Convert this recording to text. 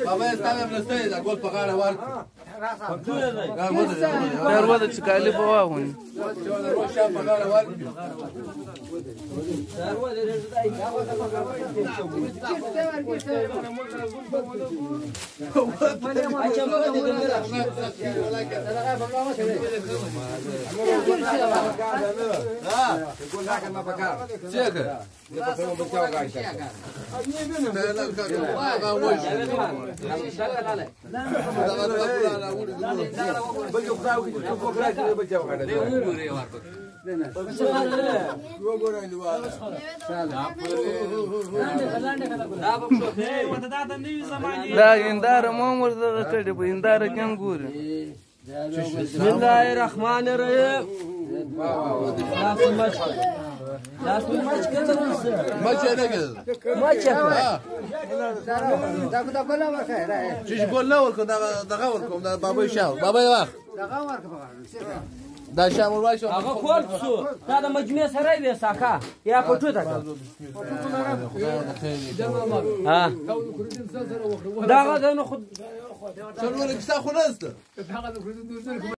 بابا استاذ بلستي دا قول بقاره ورك دار ودا تكالي بواهون روشا بقاره ورك لا يندار ما مرضى كده يندار كنغور بسم الله الرحمن الرحيم ماشي انا كده شو يقول لا ولكم دا ولكم دا بابا يشاو بابا يواخ دا شامل وايش هغه کول څو دا د مجمع سره وې ساکا یا پټو تا ها دا غو نه خود شنو ولك ساخو نسته